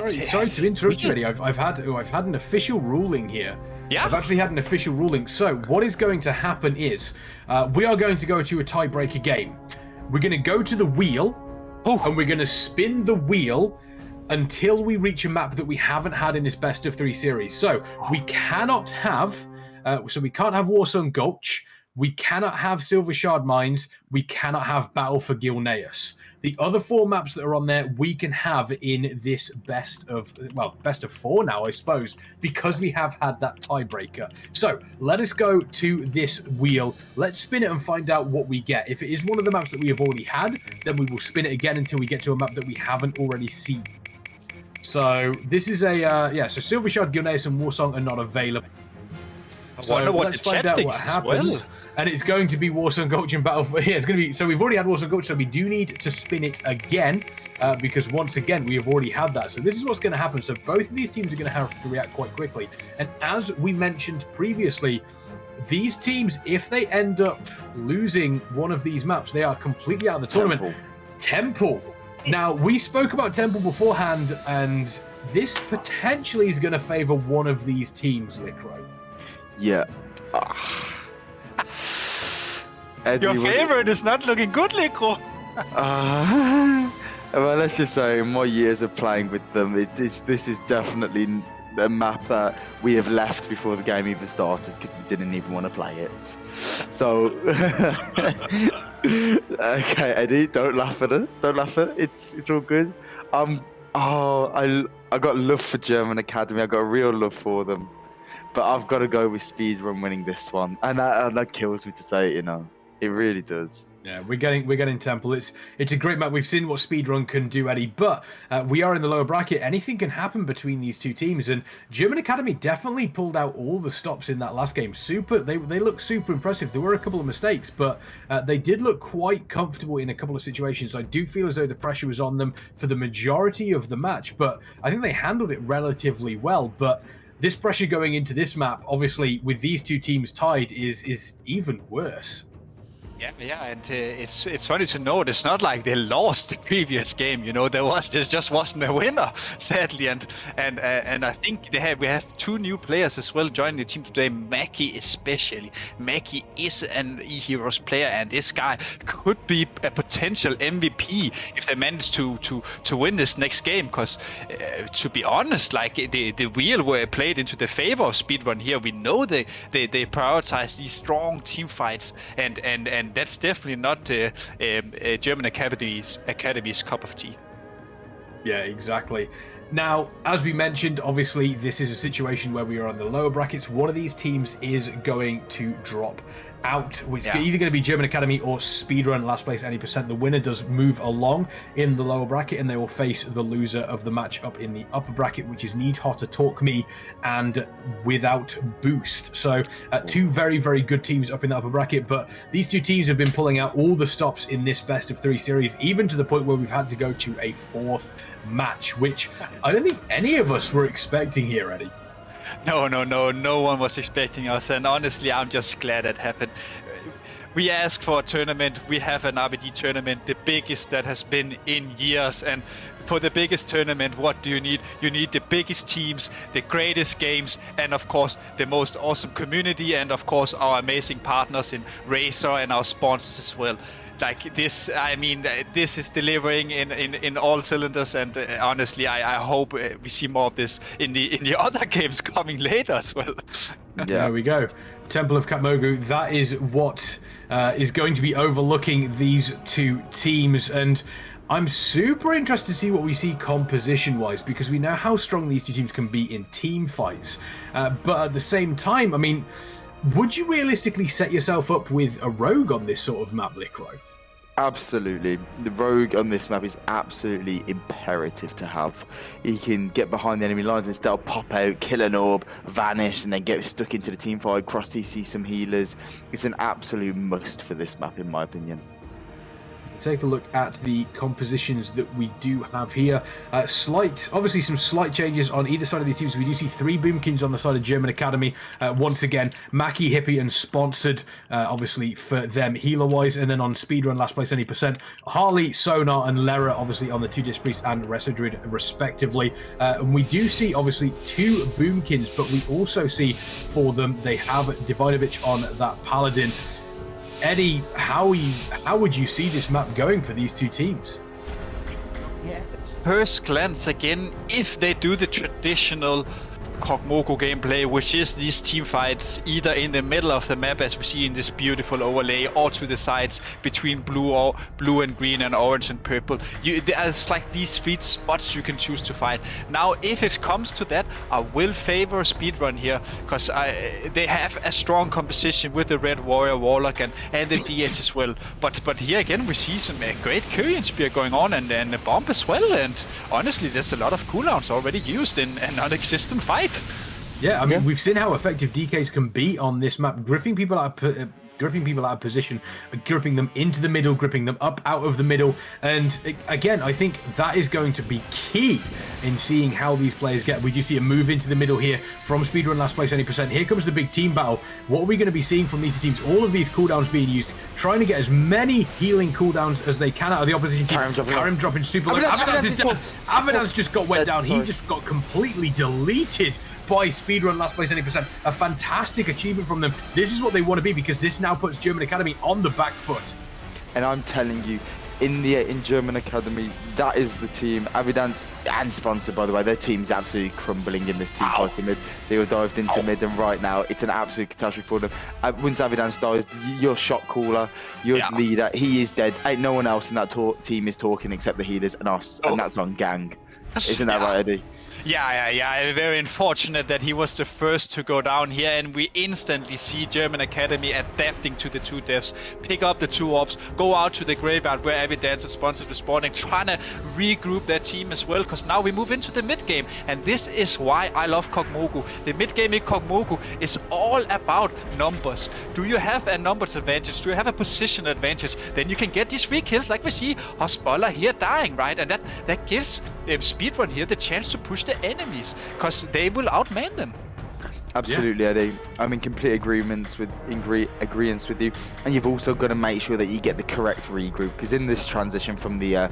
Sorry to interrupt you, Eddie. I've had an official ruling here. Yeah. I've actually had an official ruling. So what is going to happen is we are going to go to a tiebreaker game. We're going to go to the wheel, and we're going to spin the wheel until we reach a map that we haven't had in this best of 3 series. So we cannot have, we can't have Warsong Gulch. We cannot have Silver Shard Mines. We cannot have Battle for Gilneas. The other 4 maps that are on there, we can have in this best of 4 now, I suppose, because we have had that tiebreaker. So let us go to this wheel. Let's spin it and find out what we get. If it is one of the maps that we have already had, then we will spin it again until we get to a map that we haven't already seen. So this is so Silver Shard, Gilneas, and Warsong are not available. So let's find out what happens. And it's going to be Warsong Gulch and Battle for... Yeah, it's going to be... So we've already had Warsong Gulch, so we do need to spin it again, because once again, we have already had that. So this is what's going to happen. So both of these teams are going to have to react quite quickly. And as we mentioned previously, these teams, if they end up losing one of these maps, they are completely out of the tournament. Temple. Now, we spoke about Temple beforehand, and this potentially is going to favour one of these teams, Licro. Yeah. Eddie, your favorite is not looking good, Licro. Well, let's just say, in my years of playing with them, this is definitely a map that we have left before the game even started because we didn't even want to play it. So, okay, Eddie, don't laugh at it. Don't laugh at it. It's all good. I got love for German Academy. I got a real love for them. But I've got to go with Speedrun winning this one, and that kills me to say it. You know, it really does. Yeah, we're getting Temple. It's a great map. We've seen what Speedrun can do, Eddie. But we are in the lower bracket. Anything can happen between these two teams, and German Academy definitely pulled out all the stops in that last game. They look super impressive. There were a couple of mistakes, but they did look quite comfortable in a couple of situations. I do feel as though the pressure was on them for the majority of the match, but I think they handled it relatively well. But this pressure going into this map, obviously, with these two teams tied, is even worse. Yeah, and it's funny to note. It's not like they lost the previous game. You know, there just wasn't a winner, sadly. And I think we have 2 new players as well joining the team today. Mackie especially. Mackie is an E-Heroes player, and this guy could be a potential MVP if they manage to win this next game. Because to be honest, like the wheel were played into the favor of Speedrun here. We know they prioritize these strong team fights, and that's definitely not German Academy's cup of tea. Yeah, exactly. Now, as we mentioned, obviously, this is a situation where we are on the lower brackets. One of these teams is going to drop out, which is either going to be German Academy or Speedrun Last Place Any %. The winner does move along in the lower bracket, and they will face the loser of the match up in the upper bracket, which is Need Hotter Talk Me and Without Boost. So 2 very, very good teams up in the upper bracket, but these 2 teams have been pulling out all the stops in this best of 3 series, even to the point where we've had to go to a 4th match, which I don't think any of us were expecting here, Eddie. No one was expecting us, and honestly, I'm just glad it happened. We asked for a tournament. We have an RBG tournament, the biggest that has been in years, and for the biggest tournament, what do you need? You need the biggest teams, the greatest games, and of course, the most awesome community, and of course, our amazing partners in Razer and our sponsors as well. Like this, I mean, this is delivering in all cylinders, and honestly, I hope we see more of this in the other games coming later as well. Yeah. There we go. Temple of Katmogu, that is what is going to be overlooking these 2 teams, and I'm super interested to see what we see composition-wise, because we know how strong these 2 teams can be in team fights, but at the same time, I mean, would you realistically set yourself up with a rogue on this sort of map, Licro? Absolutely. The rogue on this map is absolutely imperative to have. He can get behind the enemy lines and still pop out, kill an orb, vanish, and then get stuck into the team fight, cross CC some healers. It's an absolute must for this map, in my opinion. take a look at the compositions that we do have here. Obviously some slight changes on either side of these teams. We do see 3 Boomkins on the side of German Academy. Once again, Mackie, Hippie, and Sponsored, obviously for them healer-wise. And then on Speedrun, Last Place Any %, Harley, Sonar, and Lera, obviously on the 2 Disc Priest and Residrid, respectively. And we do see, obviously, 2 Boomkins, but we also see for them, they have Divinovich on that Paladin. Eddie, how would you see this map going for these 2 teams? Yeah. First glance, again, if they do the traditional Kog'Maw gameplay, which is these team fights either in the middle of the map, as we see in this beautiful overlay, or to the sides between blue and green and orange and purple. There's like these 3 spots you can choose to fight. Now, if it comes to that, I will favor Speedrun here, because they have a strong composition with the Red Warrior, Warlock, and the DH as well. But here again, we see some great Kyrian Spear going on, and a bomb as well. And honestly, there's a lot of cooldowns already used in a non-existent fight. Yeah, I mean, we've seen how effective DKs can be on this map, gripping people out of position, gripping them into the middle, gripping them up out of the middle. And again, I think that is going to be key in seeing how these players get. We do see a move into the middle here from Speedrun Last Place Any %. Here comes the big team battle. What are we going to be seeing from these 2 teams? All of these cooldowns being used, trying to get as many healing cooldowns as they can out of the opposition team. Karim dropping super low. Avidan's just got wet down. He just got completely deleted by Speedrun Last Place Any %. A fantastic achievement from them. This is what they want to be, because this now puts German Academy on the back foot. And I'm telling you, in German Academy, that is the team. Avidance and Sponsored, by the way, their team's absolutely crumbling in this team fight in mid. They were dived into mid, and right now it's an absolute catastrophe for them. Once Avidance dies, your shot caller, your leader, he is dead. Ain't no one else in that team is talking except the healers and us, and that's on gang. Isn't that right, Eddie? Yeah. Very unfortunate that he was the first to go down here, and we instantly see German Academy adapting to the 2 deaths, pick up the 2 orbs, go out to the graveyard where Evidence is Sponsored respawning, trying to regroup their team as well, because now we move into the mid game, and this is why I love Kog'Maw. The mid game in Kog'Maw is all about numbers. Do you have a numbers advantage? Do you have a position advantage? Then you can get these 3 kills, like we see Hospola here dying, right? And that gives Speedrun here the chance to push the enemies, because they will outman them. Absolutely, Eddie. I'm in complete agreement with you, and you've also got to make sure that you get the correct regroup, because in this transition from the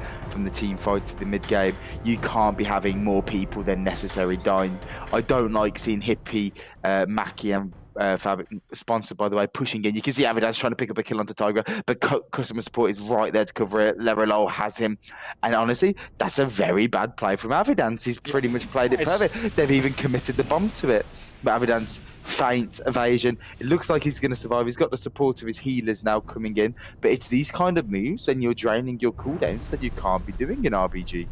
team fight to the mid game, you can't be having more people than necessary dying. I don't like seeing Hippie, Mackie, and Sponsored, by the way, pushing in. You can see Avidance trying to pick up a kill onto Tiger, but customer support is right there to cover it. Lerolol has him, and honestly, that's a very bad play from Avidance. He's pretty much played it perfect. They've even committed the bomb to it. But Avidance feint evasion. It looks like he's going to survive. He's got the support of his healers now coming in, but it's these kind of moves when you're draining your cooldowns that you can't be doing in RBG.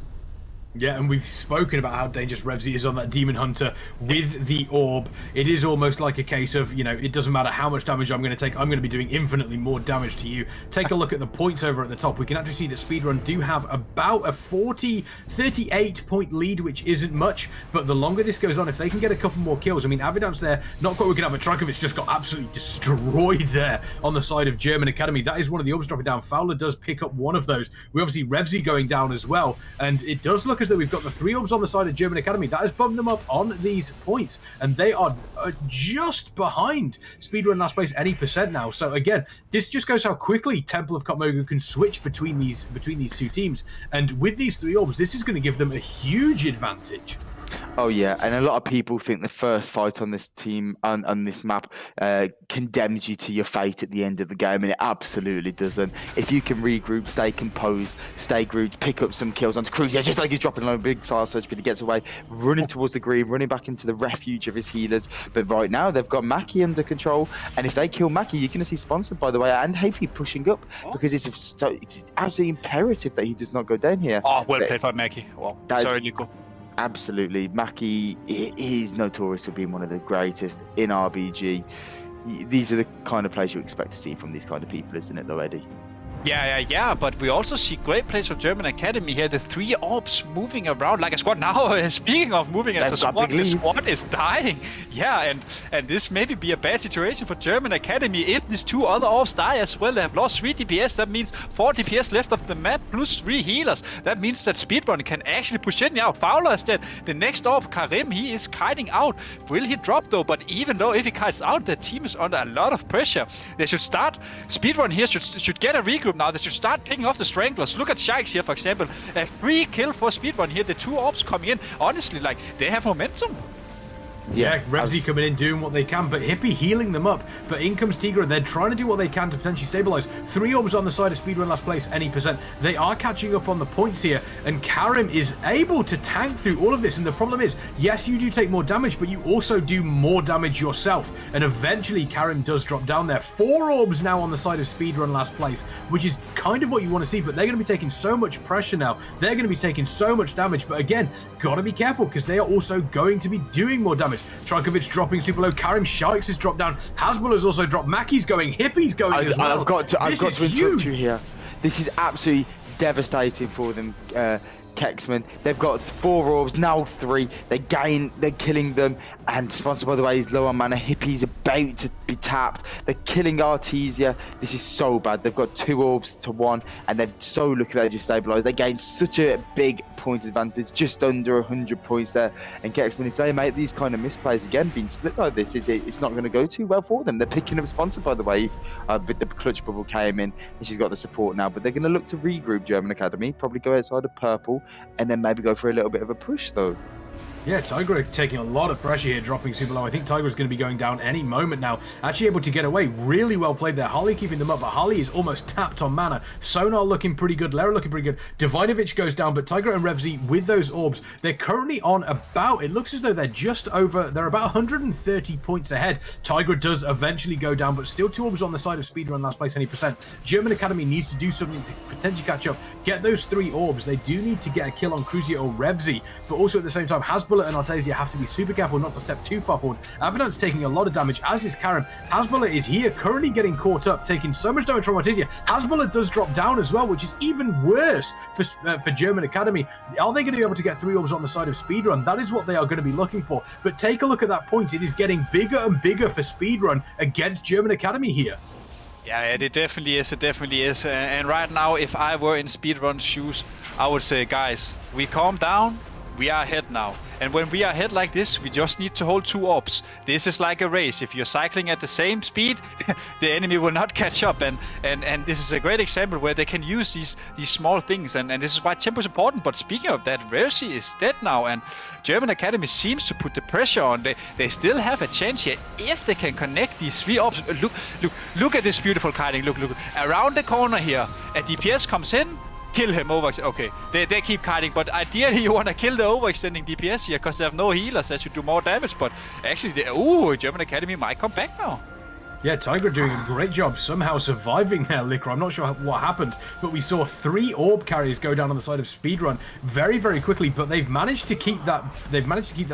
Yeah, and we've spoken about how dangerous Revsy is on that Demon Hunter with the Orb. It is almost like a case of, you know, it doesn't matter how much damage I'm going to take, I'm going to be doing infinitely more damage to you. Take a look at the points over at the top. We can actually see that Speedrun do have about a 38 point lead, which isn't much, but the longer this goes on, if they can get a couple more kills, I mean, Avidance there, not quite working out, but Trakovic just got absolutely destroyed there on the side of German Academy. That is one of the orbs dropping down. Fowler does pick up one of those. We obviously Revsy going down as well, and it does look as though we've got the 3 orbs on the side of German Academy. That has bumped them up on these points, and they are just behind Speedrun Last Place Any % now. So again, this just goes how quickly Temple of Kog'Maw can switch between these 2 teams, and with these 3 orbs, this is going to give them a huge advantage. Oh yeah, and a lot of people think the first fight on this team on this map condemns you to your fate at the end of the game, and it absolutely doesn't. If you can regroup, stay composed, stay grouped, pick up some kills onto Cruz, just like he's dropping a big tile surge, but he gets away, running towards the green, running back into the refuge of his healers. But right now they've got Mackie under control, and if they kill Mackie, you're going to see Sponsored, by the way, and Happy pushing up, because it's absolutely imperative that he does not go down here. Oh, well played by Mackie. Well, sorry, Nico. Absolutely. Mackie, he's notorious for being one of the greatest in RBG. These are the kind of players you expect to see from these kind of people, isn't it, though, Eddie? Yeah, but we also see great plays from German Academy here. The 3 orbs moving around like a squad. Now, speaking of moving as a squad, the squad is dying. Yeah, and this maybe be a bad situation for German Academy if these 2 other orbs die as well. They have lost 3 DPS. That means 4 DPS left of the map plus 3 healers. That means that Speedrun can actually push in. Now, Fowler is dead. The next orb, Karim, he is kiting out. Will he drop though? But even though if he kites out, the team is under a lot of pressure. They should start. Speedrun here should get a regroup now. They should start picking off the Stranglers. Look at Shikes here, for example. A free kill for Speedrun here. The 2 orbs coming in. Honestly, like, they have momentum. Yeah, Revsy coming in, doing what they can, but Hippie healing them up. But in comes Tigra. They're trying to do what they can to potentially stabilize. 3 orbs on the side of Speedrun last place, any percent. They are catching up on the points here, and Karim is able to tank through all of this. And the problem is, yes, you do take more damage, but you also do more damage yourself. And eventually, Karim does drop down there. 4 orbs now on the side of Speedrun last place, which is kind of what you want to see. But they're going to be taking so much pressure now. They're going to be taking so much damage. But again, got to be careful because they are also going to be doing more damage. Trunkovic dropping super low. Karim Shikes has dropped down. Hasbulla has also dropped. Mackey's going. Hippie's going as well. I've got to interrupt you here. This is absolutely devastating for them, Kexman. They've got 4 orbs, now 3. They're killing them. And sponsored by the way, is low on mana. Hippie's about to be tapped. They're killing Artesia. This is so bad. They've got 2 orbs to 1, and they're so lucky they just stabilized. They gained such a big point advantage, just under 100 points there. And Kexman, if they make these kind of misplays again, being split like this, it's not going to go too well for them. They're picking up sponsored by the way, but the clutch bubble came in, and she's got the support now. But they're going to look to regroup German Academy, probably go outside of purple, and then maybe go for a little bit of a push though. Yeah, Tigra taking a lot of pressure here, dropping super low. I think Tigra's going to be going down any moment now. Actually able to get away. Really well played there. Holly keeping them up, but Holly is almost tapped on mana. Sonar looking pretty good. Lara looking pretty good. Divinovich goes down, but Tigra and Revsy with those orbs, they're currently on about, it looks as though they're just over, they're about 130 points ahead. Tigra does eventually go down, but still 2 orbs on the side of Speedrun last place, any percent. German Academy needs to do something to potentially catch up. Get those 3 orbs. They do need to get a kill on Cruzier or Revsy, but also at the same time, Hasbulla and Artesia have to be super careful not to step too far forward. Avidan's taking a lot of damage, as is Karim. Hasbulla is here, currently getting caught up, taking so much damage from Artesia. Hasbulla does drop down as well, which is even worse for German Academy. Are they going to be able to get 3 orbs on the side of Speedrun? That is what they are going to be looking for. But take a look at that point. It is getting bigger and bigger for Speedrun against German Academy here. Yeah, it definitely is. It definitely is. And right now, if I were in Speedrun's shoes, I would say, guys, we calm down. We are ahead now. And when we are ahead like this, we just need to hold 2 orbs. This is like a race. If you're cycling at the same speed, the enemy will not catch up. And this is a great example where they can use these small things. And this is why tempo is important. But speaking of that, Revsy is dead now. And German Academy seems to put the pressure on. They still have a chance here if they can connect these 3 orbs. Look at this beautiful kiting. Look. Around the corner here, a DPS comes in. Kill him over. Okay, they keep kiting, but ideally you want to kill the overextending DPS here because they have no healers that should do more damage. But actually, German Academy might come back now. Yeah, Tigra doing a great job somehow surviving there, Liquor. I'm not sure what happened, but we saw 3 orb carriers go down on the side of Speedrun very, very quickly, but they've managed to keep that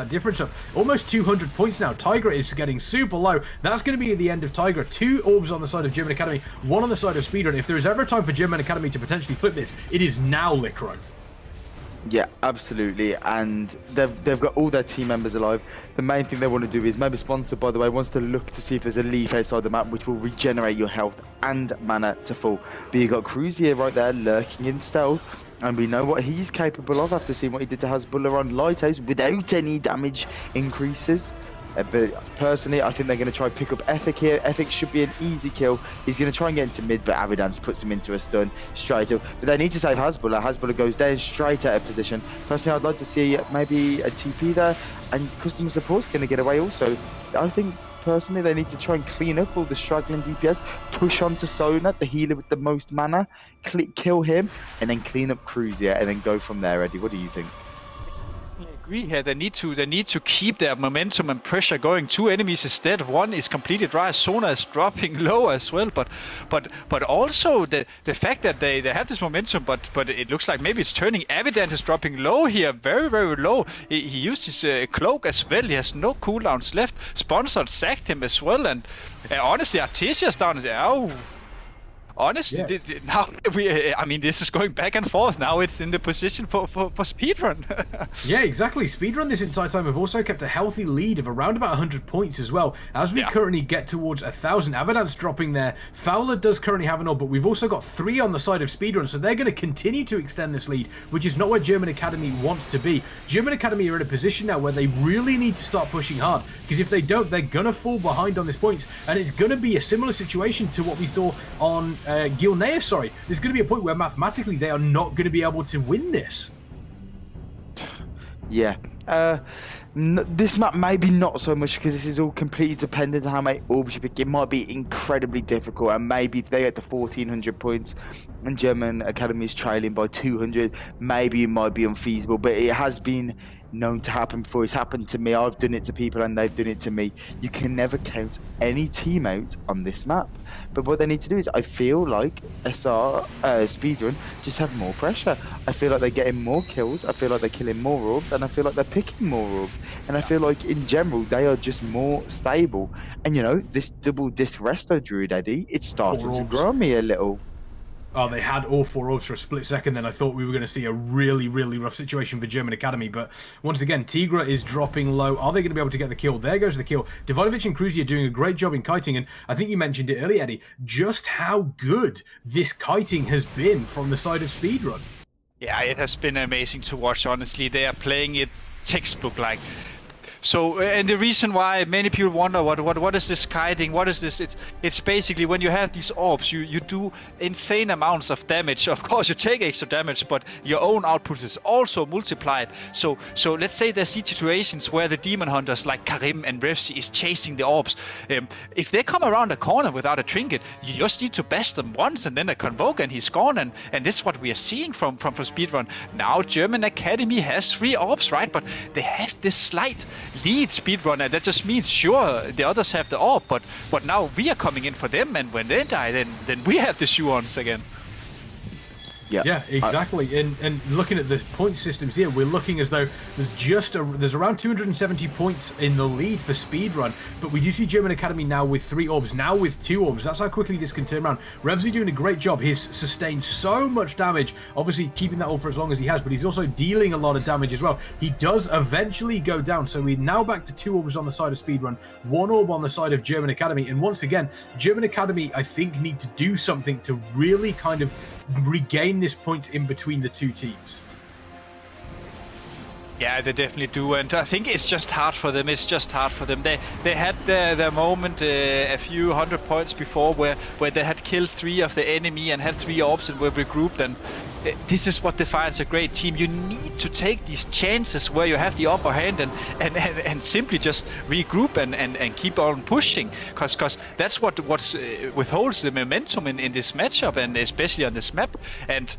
difference up. Almost 200 points now. Tigra is getting super low. That's going to be at the end of Tigra. 2 orbs on the side of German Academy, 1 on the side of Speedrun. If there is ever a time for German Academy to potentially flip this, it is now, Liquor. Yeah, absolutely, and they've got all their team members alive. The main thing they want to do is, maybe Sponsored by the way, wants to look to see if there's a leaf outside the map which will regenerate your health and mana to full. But you got Cruzier right there lurking in stealth, and we know what he's capable of after seeing what he did to Hasbulla on Lighthouse without any damage increases. But personally, I think they're going to try and pick up Ethic here. Ethic should be an easy kill. He's going to try and get into mid, but Avidance puts him into a stun straight up. But they need to save Hasbulla. Hasbulla goes down straight out of position. Personally, I'd like to see maybe a TP there, and customer support's going to get away also. I think personally they need to try and clean up all the struggling DPS, push on to Sona, the healer with the most mana, kill him, and then clean up Cruzier, and then go from there. Eddie, what do you think? Here they need to keep their momentum and pressure going. 2 enemies is dead, 1 is completely dry. Sona is dropping low as well, but also the fact that they have this momentum, but it looks like maybe it's turning. Avidant is dropping low here, very, very low. He used his cloak as well. He has no cooldowns left. Sponsored sacked him as well, and honestly Artesia's down. honestly, Yeah. now I mean, this is going back and forth. Now it's in the position for speedrun. Yeah, exactly. Speedrun this entire time have also kept a healthy lead of around about 100 points as well. As we currently get towards 1,000, Avadan's dropping there. Fowler does currently have an orb, but we've also got 3 on the side of Speedrun, so they're going to continue to extend this lead, which is not where German Academy wants to be. German Academy are in a position now where they really need to start pushing hard, because if they don't, they're going to fall behind on this points, and it's going to be a similar situation to what we saw on Gilneas, sorry. There's going to be a point where mathematically they are not going to be able to win this. Yeah. This map maybe not so much, because this is all completely dependent on how many orbs you pick. It might be incredibly difficult, and maybe if they get to 1,400 points and German Academy is trailing by 200, maybe it might be unfeasible. But it has been known to happen before. It's happened to me. I've done it to people and they've done it to me. You can never count any team out on this map. But what they need to do is, I feel like Speedrun just have more pressure. I feel like they're getting more kills. I feel like they're killing more orbs, and I feel like they're picking more orbs. And I feel like in general they are just more stable. And you know, this double disc resto druid, Eddie, it's starting to grow on me a little. Oh, they had all 4 orbs for a split second, then I thought we were going to see a really, really rough situation for German Academy. But once again, Tigra is dropping low. Are they going to be able to get the kill? There goes the kill. Divinovic and Cruzy are doing a great job in kiting, and I think you mentioned it earlier, Eddie, just how good this kiting has been from the side of Speedrun. Yeah, it has been amazing to watch, honestly. They are playing it textbook-like. So, and the reason why many people wonder what is this kiting? What is this? It's basically when you have these orbs, you do insane amounts of damage. Of course, you take extra damage, but your own output is also multiplied. So let's say there's situations where the demon hunters like Karim and Revsi is chasing the orbs. If they come around a corner without a trinket, you just need to bash them once and then a convoke and he's gone. And that's what we are seeing from Speedrun. Now German Academy has 3 orbs, right? But they have this slight lead Speedrunner. That just means, sure, the others have the orb, but now we are coming in for them, and when they die, then we have the shoe-ons again. Yeah, exactly. And looking at the point systems here, we're looking as though there's around 270 points in the lead for Speedrun, but we do see German Academy now with 3 orbs, now with 2 orbs. That's how quickly this can turn around. Revsy doing a great job. He's sustained so much damage, obviously keeping that orb for as long as he has, but he's also dealing a lot of damage as well. He does eventually go down, so we're now back to 2 orbs on the side of Speedrun, 1 orb on the side of German Academy, and once again, German Academy, I think, need to do something to really kind of regain this point in between the 2 teams. Yeah, they definitely do, and I think it's just hard for them. They had their moment a few hundred points before where they had killed 3 of the enemy and had 3 orbs and were regrouped, and this is what defines a great team. You need to take these chances where you have the upper hand and simply just regroup and keep on pushing, because that's what withholds the momentum in this matchup, and especially on this map. And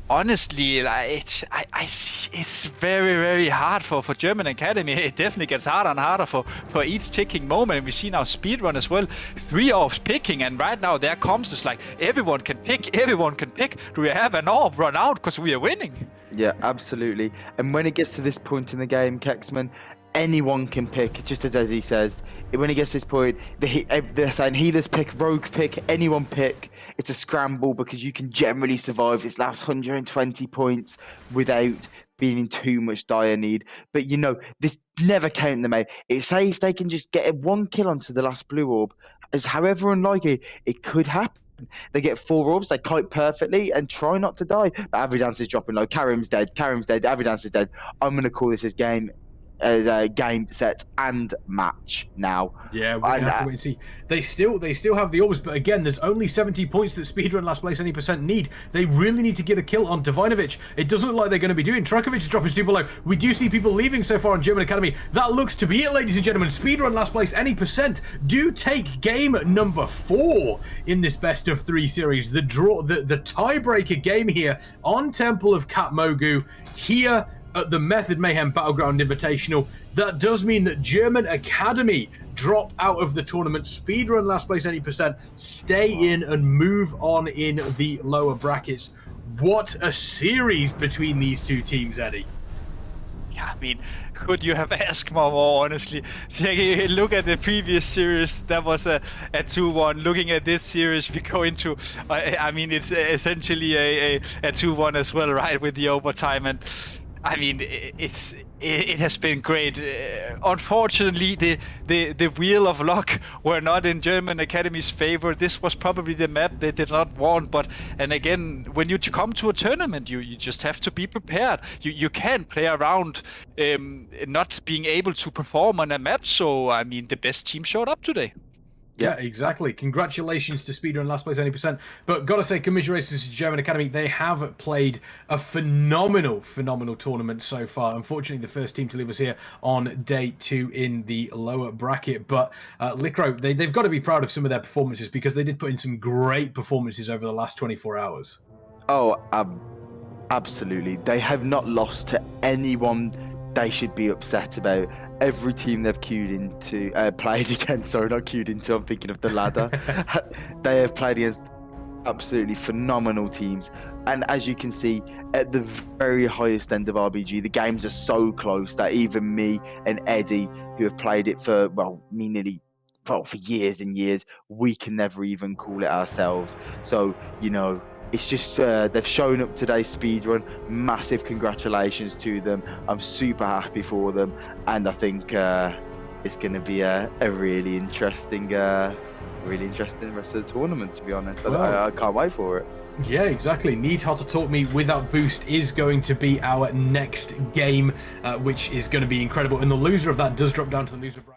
honestly, it's very, very hard for German Academy. It definitely gets harder and harder for each ticking moment. And we see now Speedrun as well, 3 orbs picking, and right now there comes this like everyone can pick. Do we have an orb run out because we are winning? Yeah, absolutely. And when it gets to this point in the game, Kexman, anyone can pick, just as Eddie says. When it gets to this point, they're saying healers pick, rogue pick, anyone pick. It's a scramble because you can generally survive this last 120 points without being in too much dire need. But you know, this never count them out. It's say if they can just get 1 kill onto the last blue orb, as however unlikely it could happen. They get 4 orbs, they kite perfectly and try not to die. But Avidance is dropping low. Karim's dead, Avidance is dead. I'm going to call this as a game, set, and match now. Yeah, we're going to have to wait and see. They still have the orbs, but again, there's only 70 points that Speedrun Last Place Any % need. They really need to get a kill on Divinovic. It doesn't look like they're going to be doing. Trakovic is dropping super low. We do see people leaving so far on German Academy. That looks to be it, ladies and gentlemen. Speedrun Last Place Any % do take game number 4 in this best of 3 series. The tiebreaker game here on Temple of Katmogu here at the Method Mayhem Battleground Invitational. That does mean that German Academy drop out of the tournament. Speedrun Last Place Any % stay in and move on in the lower brackets. What a series between these 2 teams, Eddie. Yeah, I mean, could you have asked more, honestly? So, look at the previous series, that was a 2-1. Looking at this series, we go into, I mean, it's essentially a 2-1 as well, right, with the overtime. And I mean, it has been great. Unfortunately, the wheel of luck were not in German Academy's favor. This was probably the map they did not want. But and again, when you come to a tournament, you just have to be prepared. You can't play around not being able to perform on a map. So I mean, the best team showed up today. Yeah, exactly. Congratulations to Speedrun Last Place Any Percent. But gotta say, commiserations to German Academy. They have played a phenomenal tournament so far. Unfortunately, the first team to leave us here on day 2 in the lower bracket. But Licro, they've got to be proud of some of their performances, because they did put in some great performances over the last 24 hours. Oh, absolutely. They have not lost to anyone they should be upset about. Every team they've queued into, played against, sorry, not queued into, I'm thinking of the ladder. They have played against absolutely phenomenal teams. And as you can see, at the very highest end of RBG, the games are so close that even me and Eddie, who have played it for, well, for years and years, we can never even call it ourselves. So, you know, it's just they've shown up today's speedrun. Massive congratulations to them. I'm super happy for them, and I think it's going to be a really interesting rest of the tournament. To be honest, I can't wait for it. Yeah, exactly. Need How to Talk Me Without Boost is going to be our next game, which is going to be incredible. And the loser of that does drop down to the loser bracket.